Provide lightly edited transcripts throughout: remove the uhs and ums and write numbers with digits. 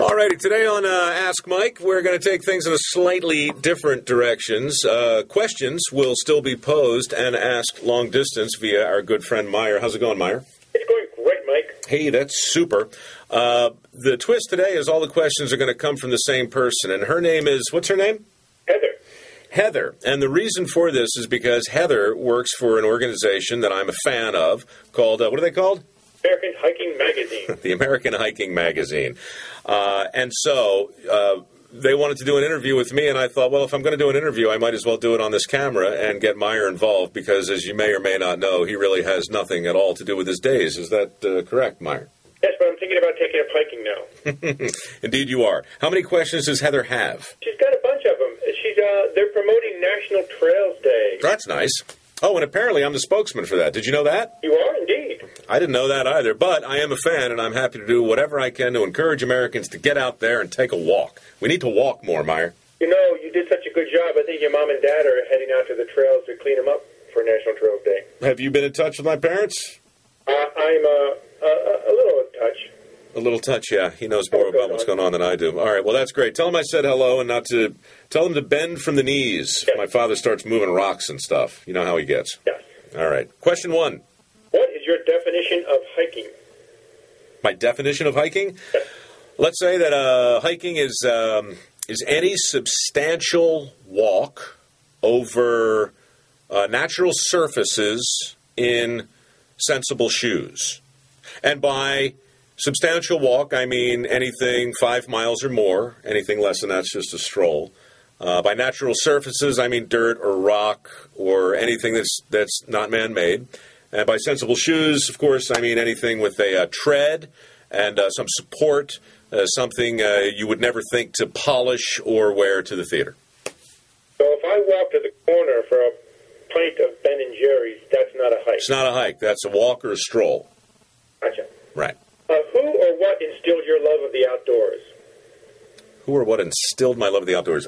All righty, today on Ask Mike, we're going to take things in a slightly different directions. Questions will still be posed and asked long distance via our good friend Meyer. How's it going, Meyer? It's going great, Mike. Hey, that's super. The twist today is all the questions are going to come from the same person, and her name is, what's her name? Heather. Heather. And the reason for this is because Heather works for an organization that I'm a fan of called, what are they called? American Hiking Magazine. The American Hiking Magazine. And so they wanted to do an interview with me, and I thought, well, if I'm going to do an interview, I might as well do it on this camera and get Meyer involved, because as you may or may not know, he really has nothing at all to do with his days. Is that correct, Meyer? Yes, but I'm thinking about taking up hiking now. Indeed you are. How many questions does Heather have? She's got a bunch of them. They're promoting National Trails Day. That's nice. Oh, and apparently I'm the spokesman for that. Did you know that? You are, indeed. I didn't know that either, but I am a fan, and I'm happy to do whatever I can to encourage Americans to get out there and take a walk. We need to walk more, Meyer. You know, you did such a good job. I think your mom and dad are heading out to the trails to clean them up for National Trails Day. Have you been in touch with my parents? I'm a little in touch. A little touch, yeah. He knows more about what's going on than I do. All right, well, that's great. Tell him I said hello, and not to tell him to bend from the knees. Yes. My father starts moving rocks and stuff. You know how he gets. Yes. All right. Question 1. What is your definition of hiking? My definition of hiking? Yes. Let's say that hiking is any substantial walk over natural surfaces in sensible shoes. And by substantial walk, I mean anything 5 miles or more. Anything less than that's just a stroll. By natural surfaces, I mean dirt or rock or anything that's not man-made. And by sensible shoes, of course, I mean anything with a tread and some support, something you would never think to polish or wear to the theater. So if I walk to the corner for a pint of Ben & Jerry's, that's not a hike? It's not a hike. That's a walk or a stroll. Gotcha. Right. Who or what instilled your love of the outdoors? Who or what instilled my love of the outdoors?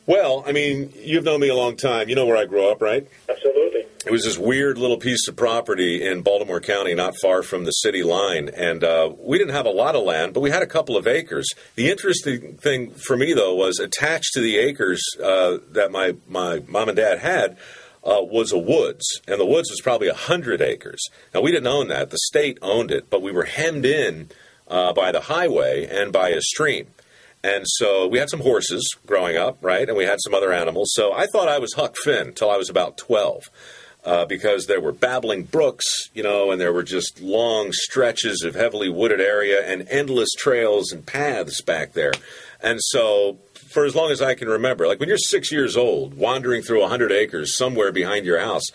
Well, I mean, you've known me a long time. You know where I grew up, right? Absolutely. It was this weird little piece of property in Baltimore County, not far from the city line. And we didn't have a lot of land, but we had a couple of acres. The interesting thing for me, though, was attached to the acres that my mom and dad had was a woods. And the woods was probably 100 acres. Now, we didn't own that. The state owned it, but we were hemmed in by the highway and by a stream. And so we had some horses growing up, right? And we had some other animals. So I thought I was Huck Finn until I was about 12 because there were babbling brooks, you know, and there were just long stretches of heavily wooded area and endless trails and paths back there. And so for as long as I can remember, like when you're 6 years old, wandering through 100 acres somewhere behind your house,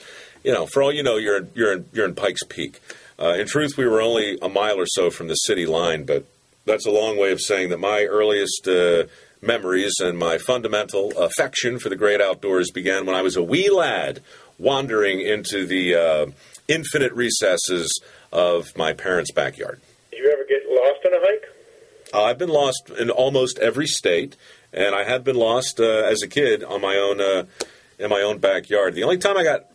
you know, for all you know, you're in Pikes Peak. In truth, we were only a mile or so from the city line, but that's a long way of saying that my earliest memories and my fundamental affection for the great outdoors began when I was a wee lad wandering into the infinite recesses of my parents' backyard. Did you ever get lost on a hike? I've been lost in almost every state, and I have been lost as a kid on my own in my own backyard. The only time I got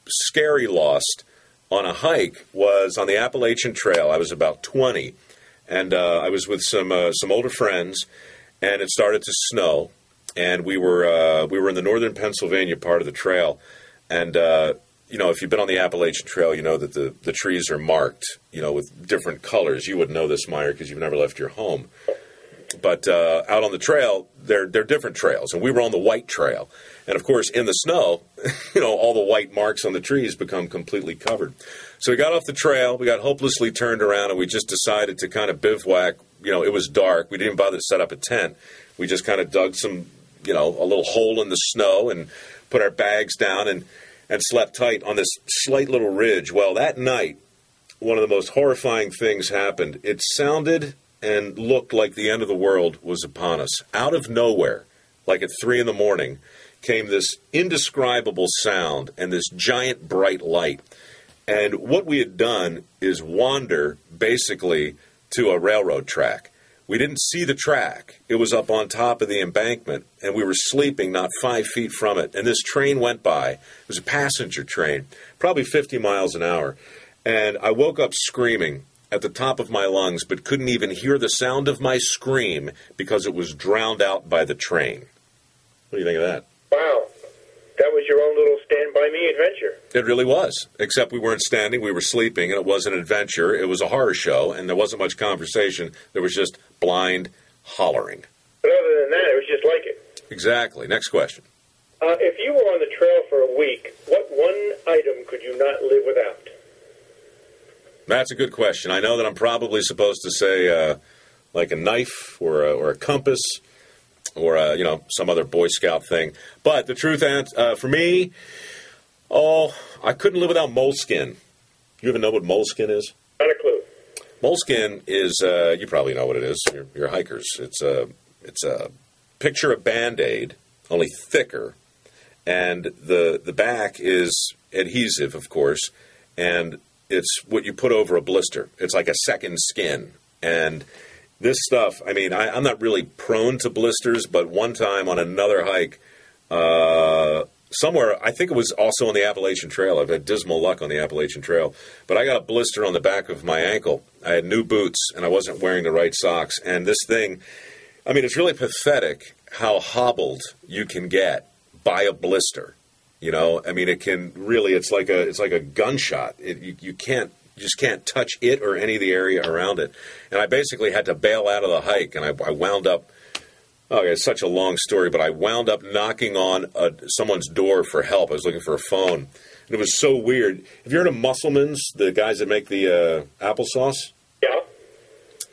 scary lost on a hike was on the Appalachian Trail. I was about 20. And I was with some older friends, and it started to snow, and we were in the northern Pennsylvania part of the trail, and you know, if you've been on the Appalachian Trail, you know that the trees are marked, you know, with different colors. You would know this, Meyer, because you've never left your home. But out on the trail, they're different trails, and we were on the white trail. And, of course, in the snow, you know, all the white marks on the trees become completely covered. So we got off the trail, we got hopelessly turned around, and we just decided to kind of bivouac. You know, it was dark. We didn't even bother to set up a tent. We just kind of dug some, you know, a little hole in the snow and put our bags down and slept tight on this slight little ridge. Well, that night, one of the most horrifying things happened. It sounded and looked like the end of the world was upon us. Out of nowhere, like at 3 a.m, came this indescribable sound and this giant bright light. And what we had done is wander basically to a railroad track. We didn't see the track. It was up on top of the embankment, and we were sleeping not 5 feet from it. And this train went by. It was a passenger train, probably 50 miles an hour. And I woke up screaming, at the top of my lungs, but couldn't even hear the sound of my scream because it was drowned out by the train. What do you think of that? Wow. That was your own little Stand By Me adventure. It really was, except we weren't standing, we were sleeping, and it was an adventure. It was a horror show, and there wasn't much conversation. There was just blind hollering. But other than that, it was just like it. Exactly. Next question. If you were on the trail for a week, what one item could you not live without? That's a good question. I know that I'm probably supposed to say like a knife or a compass or some other Boy Scout thing. But the truth, for me, I couldn't live without moleskin. You even know what moleskin is? Not a clue. Moleskin is you probably know what it is. You're hikers. It's a picture a Band-Aid, only thicker, and the back is adhesive, of course, and it's what you put over a blister. It's like a second skin. And this stuff, I mean, I'm not really prone to blisters, but one time on another hike, somewhere, I think it was also on the Appalachian Trail. I've had dismal luck on the Appalachian Trail. But I got a blister on the back of my ankle. I had new boots, and I wasn't wearing the right socks. And this thing, I mean, it's really pathetic how hobbled you can get by a blister. You know, I mean, it can really, it's like a gunshot. You just can't touch it or any of the area around it. And I basically had to bail out of the hike, and I wound up, it's such a long story, but I wound up knocking on someone's door for help. I was looking for a phone. And it was so weird. Have you heard of Musselman's, the guys that make the applesauce? Yeah.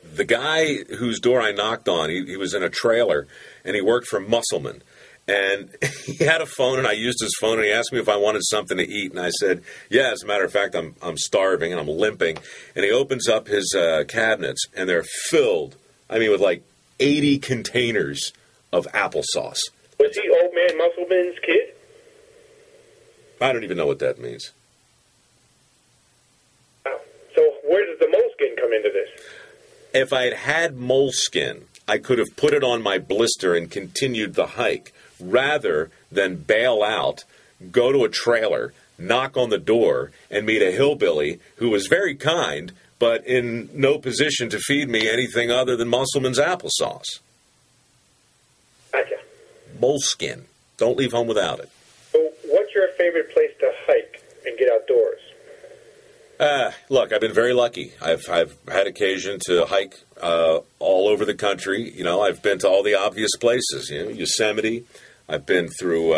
The guy whose door I knocked on, he was in a trailer, and he worked for Musselman. And he had a phone, and I used his phone, and he asked me if I wanted something to eat. And I said, yeah, as a matter of fact, I'm starving, and I'm limping. And he opens up his cabinets, and they're filled, with like 80 containers of applesauce. Was he Old Man Musselman's kid? I don't even know what that means. Wow. So where does the moleskin come into this? If I had moleskin, I could have put it on my blister and continued the hike, rather than bail out, go to a trailer, knock on the door, and meet a hillbilly who was very kind, but in no position to feed me anything other than Musselman's applesauce. Gotcha. Moleskin. Don't leave home without it. So what's your favorite place to hike and get outdoors? Look, I've been very lucky. I've had occasion to hike all over the country. You know, I've been to all the obvious places. You know, Yosemite. I've been through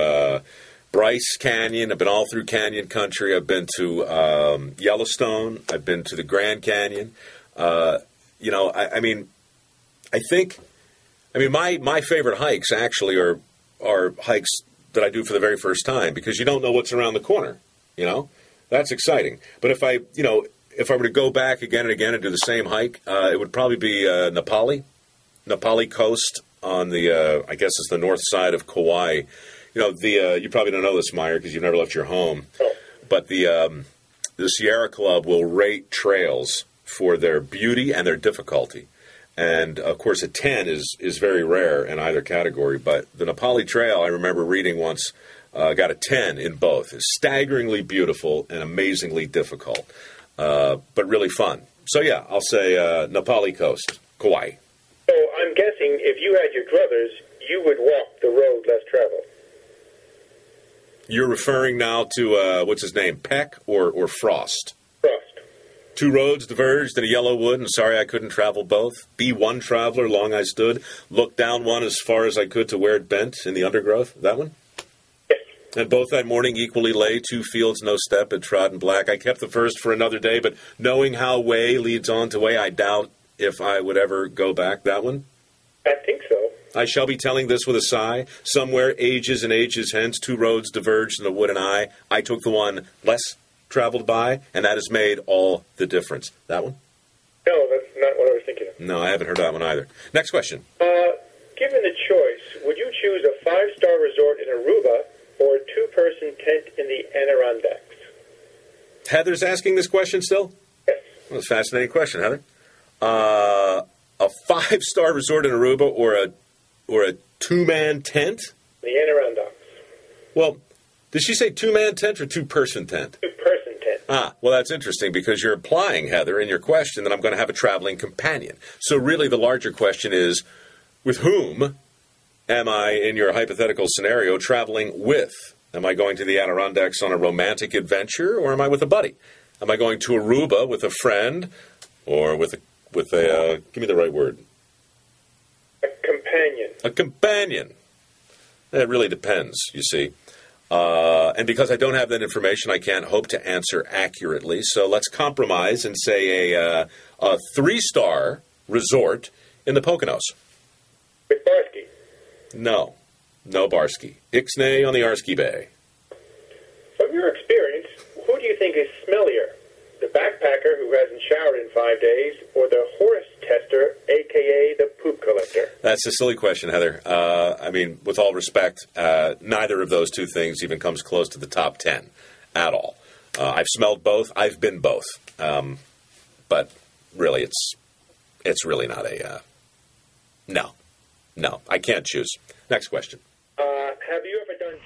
Bryce Canyon. I've been all through Canyon Country. I've been to Yellowstone. I've been to the Grand Canyon. My favorite hikes actually are hikes that I do for the very first time, because you don't know what's around the corner. You know, that's exciting. But if I were to go back again and again and do the same hike, it would probably be Nepali Coast on the, I guess it's the north side of Kauai. You know, you probably don't know this, Meyer, because you've never left your home. Oh. But the Sierra Club will rate trails for their beauty and their difficulty. And, of course, a 10 is very rare in either category. But the Nepali Trail, I remember reading once, got a 10 in both. It's staggeringly beautiful and amazingly difficult, but really fun. So, yeah, I'll say Nepali Coast, Kauai. So I'm guessing if you had your druthers, you would walk the road less traveled. You're referring now to, what's his name, Peck or Frost? Frost. Two roads diverged in a yellow wood, and sorry I couldn't travel both. Be one traveler, long I stood. Looked down one as far as I could to where it bent in the undergrowth. That one? Yes. And both that morning equally lay, 2 fields, no step, had trodden black. I kept the first for another day, but knowing how way leads on to way, I doubt if I would ever go back. That one? I think so. I shall be telling this with a sigh. Somewhere, ages and ages hence, 2 roads diverged in the wood, and I took the one less traveled by, and that has made all the difference. That one? No, that's not what I was thinking of. No, I haven't heard that one either. Next question. Given the choice, would you choose a 5-star resort in Aruba or a 2-person tent in the Adirondacks? Heather's asking this question still? Yes. Well, that's a fascinating question, Heather. A 5-star resort in Aruba or a 2-man tent? The Adirondacks. Well, did she say 2-man tent or 2-person tent? 2-person tent. Well, that's interesting because you're implying, Heather, in your question that I'm going to have a traveling companion. So really the larger question is, with whom am I, in your hypothetical scenario, traveling with? Am I going to the Adirondacks on a romantic adventure, or am I with a buddy? Am I going to Aruba with a friend, or with a give me the right word. A companion. A companion. It really depends, you see. And because I don't have that information, I can't hope to answer accurately. So let's compromise and say a 3-star resort in the Poconos. With Barsky? No Barsky. Ixnay on the Arsky Bay. From your experience, who do you think is smellier? The backpacker who hasn't showered in 5 days, or the horse tester, a.k.a. the poop collector? That's a silly question, Heather. I mean, with all respect, neither of those two things even comes close to the top 10 at all. I've smelled both. I've been both. But really, it's really not a... No, I can't choose. Next question. Have you ever done...